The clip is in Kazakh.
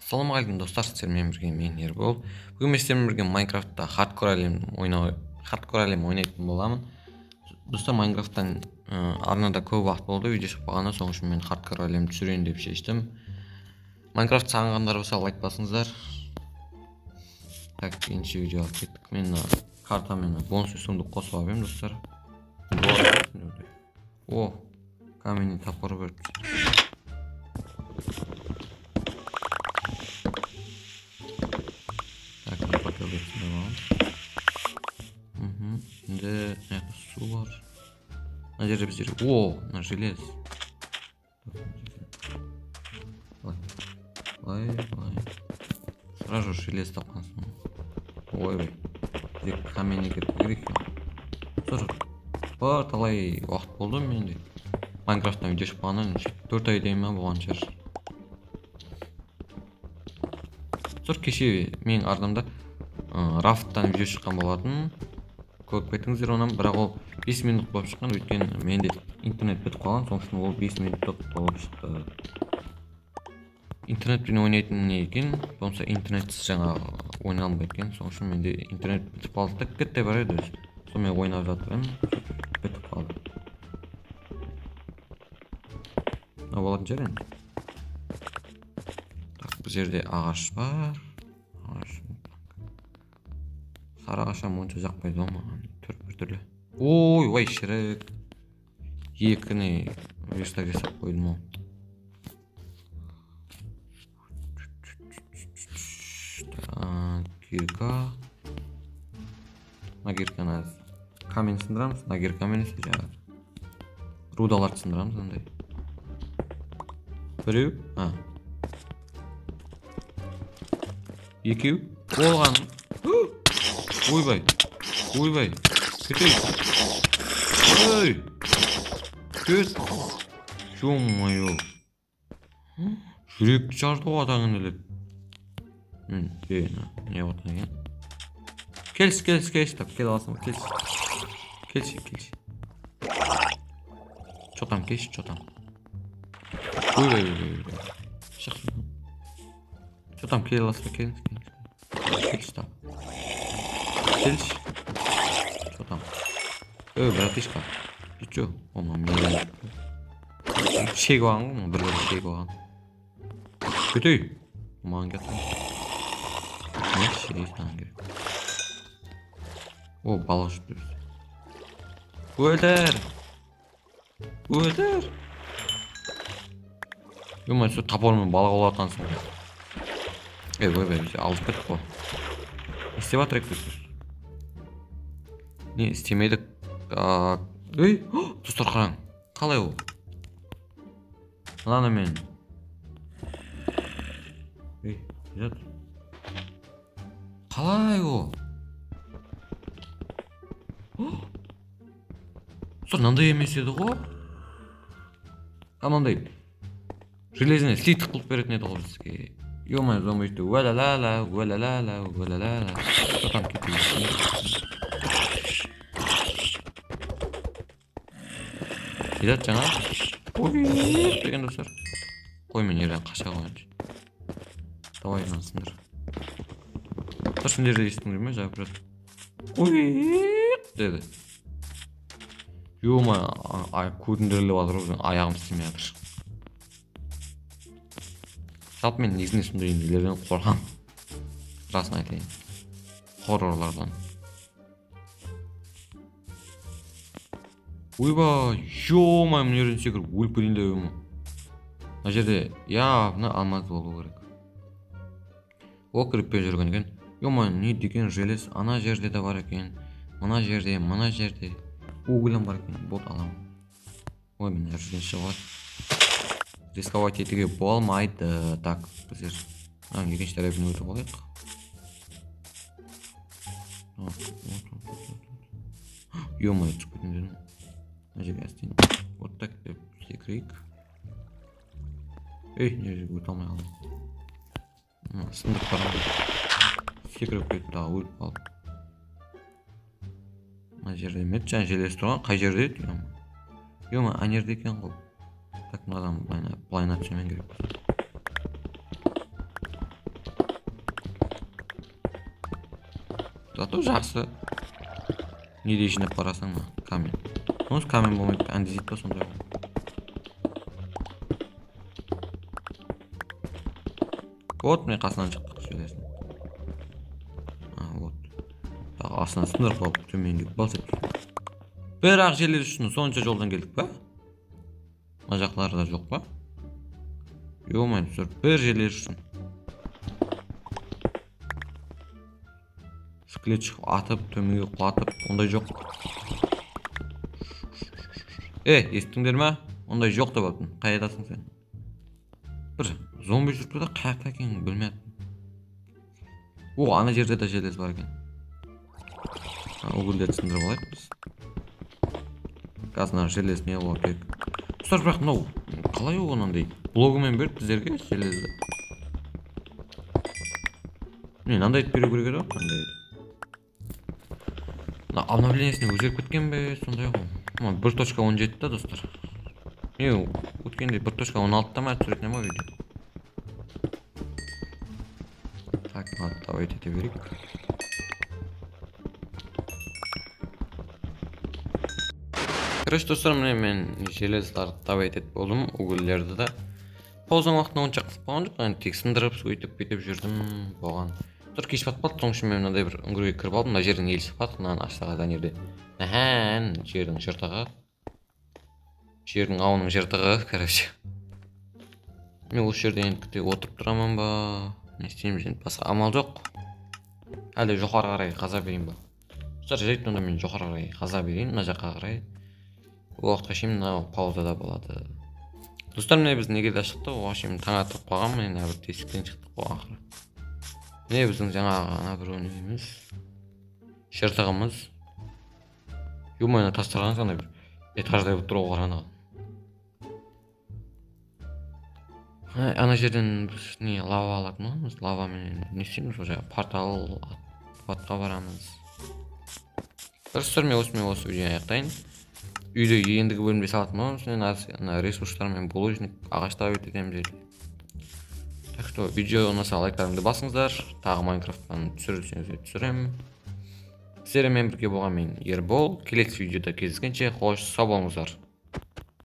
Assalamu алейкум достар, сіздермен бірге мен Ербол. Бүгін мен сіздермен бірге Майнкрафтта хардкор әлем ойнайтын боламын. Достар, Майнкрафттан арнада көп уақыт болды, видео шықпағанда, соның үшін мен хардкор әлем түсірейін деп шештім. Майнкрафт сағынғандар болса лайк басыңыздар. Так, енші видео алып кеттік. Мен картамен бонус сундук қосып алып едім, достар. О, каменный топор берді. Şimdi su var. Acaba bizleri. Oo, na желез. Vay. Сразу желез тапқансың. Ой. Тек каменный кету керек. Бар талай уақыт болды менде. Майнкрафттан видео шықпағаннан 4 айдай ма болған шығар. Кеше менің ардамда рафттан видео шыққан болатын. Көріп кеттіңіздер оны, бірақ ол 5 минут болып шыққан, өйткені менде интернет бітіп қалған, сондықтан ол 5 минут болып шықты. Интернетпен ойнайтын не екен, болмаса интернетсіз жаңа ойнай алмайды екен, сондықтан менде интернет бітіп қалды да кетті бар еді өзі. Сонымен ойнап жатырмын, бітіп қалды. Мына болатын жер енді. Так, бұл жерде ағаш бар. Сары ағаша мұнша жақпайды ол маған, түрлі. Ой, вай шірік. Екіні верстак жасап қойдым ол. Кирка. Мына кирканы камень сындырамыз, мына киркамен есе жаңағы рудаларды сындырамыз андай. Біреу? Екеу? Болған. Ойбай, кетейік. Ой, кет. Ё-моё. Жүректі жарды ғой атаңын іліп. Не отын екен? Келші, тап, кел аласың, келші. Чотам, чотам. Ойбай. Шықсын. Чотам, кел аласың, келші, тап. Келші. Что там? Братишка. Ты чё? Он мне şey koyalım mı? Bir şey koyalım. Kötü. Aman getir. Ne şey sanki. O balık tutuyoruz. Öder. Yuma şu taporun balık olatansın. Bize aldık ettik o. İsteva trek tutuyoruz. Не істемедік. Ей, достар қараң. Қалай ол? Мынаны мен. Ей, жат. Қалай ол? Достар, мынандай емес еді ғой. Мынандай железіне слитық қылып беретін еді ғой бізге. Ё-моё, зомбиді. Уәләләлә. Что там кетті? Келеді жаңа. Ой, деген достар. Қой мен ерден қаша қойыншы. Давай нансыңдар. Сендерді естіңдер ме? Жағы біраз. Ой, деді. Ё-ма, көтіндіріліп жатыр ғой, аяғым істемей жатыр. Жалпы мен негізінде сондай нелерден қорқамын. Расын айтайын. Хоррорлардан. Ойбай, ё-май, мына жерден секіріп өліп кетейін деп едім. Мына жерде явно алмаз болу керек. О, кіріппен жүрген екен. Ё-май, не деген желез, ана жерде де бар екен. Мына жерде. Углем бар екен, бот аламын. Ой, мен жерден шығып. Рисковать етуге болмайды. Так, біздер екінші тарапын өтіп алайық. Ё-май, түсіп кетейін. Вот так деп секірейік. Ей, не жерге өте алмай қалдым. Сындырып қарам. Секіріп кетті, өліп қалып. Мына жерде емет, жаңа желез тұрған. Қай жерде еді? Ё-ма, ана жерде екен ғой. Так, мынадан былайына түсімен керек. Зато жақсы. Не дейшін деп қарасаң ма? Камень. Осы камень болмайды. Андезит па сондай. Вот мен қасынан шықтық желесін. Вот. Астынан сындырып алып төменге балсып. Бірақ желес үшін сонша жолдан келдік па? Мына жақтарда жоқ па? Йомайын түсір. Бір желес үшін. Скелет шығып атып, төменге құлатып, ондай жоқ. Естіңдер ма? Ондай жоқ деп алдым. Қайдасың сен? Бір зомби жүріп тұрды, қаяқта екенін білмедім. Ана жерде де желез бар екен. Угілдерді сындырып алайық біз. Қазір желез не болу керек. Достар, бірақ мынау қалай оғанандай блогымен берді біздерге железді. Мен андай беру керек еді, қандай. Обновлениесіне өзгеріп кеткен бе, сондай ғой. 1.17 да, достар. Мен өткенде 1.16-та ма түсіретін ма видео? Так, давайте ете берейік. Короче, достар, мен железларды давайте етіп болдым, угілдерді да. Паузан уақытына онша қысып болған жоқ, тек сындырып, сөйтіп кетіп жүрдім болған. Тұр кеш батпады, соң үшін мен мынандай бір үңгірге кіріп алдым, мына жердің елі шықпады, мынаны аштаға жерде. Жердің жыртығы. Жердің ауының жыртығы, короче. Мен осы жерде енді отырып тұрамын ба? Не істеймін, енді басқа амал жоқ. Әлі жоғары қарай қаза берейін ба? Достар, жарайды, онда мен жоғары қарай қаза берейін, мына жаққа қарай. Уақытқа шейін мына паузада болады. Достар, міне біз неге де шықтық, оған шейін таң атып қалған, мен бір тесіктен шықтық болған ақыры. Міне біздің жаңағы бір өніміміз, жыртығымыз. Юмайна тастарған сандай бір этаждай бұт тұруға қараны. Ана жерден біз не лава алатын оламыз, лавамен не істейміз, ол жаңа портал атқа барамыз. Достар, мен осы видеоны аяқтайын. Үйде ендігі бөлімде салатын боламыз, мен ресурстармен булыжник, ағаш табиғат етеміз. Так что видео ұнаса лайктарыңды басыңыздар, тағы Майнкрафттан түсірілсеңіздер түсіремін. Сіздермен бірге болған мен Ербол. Келесі видеода кездескенше қош сау болыңыздар.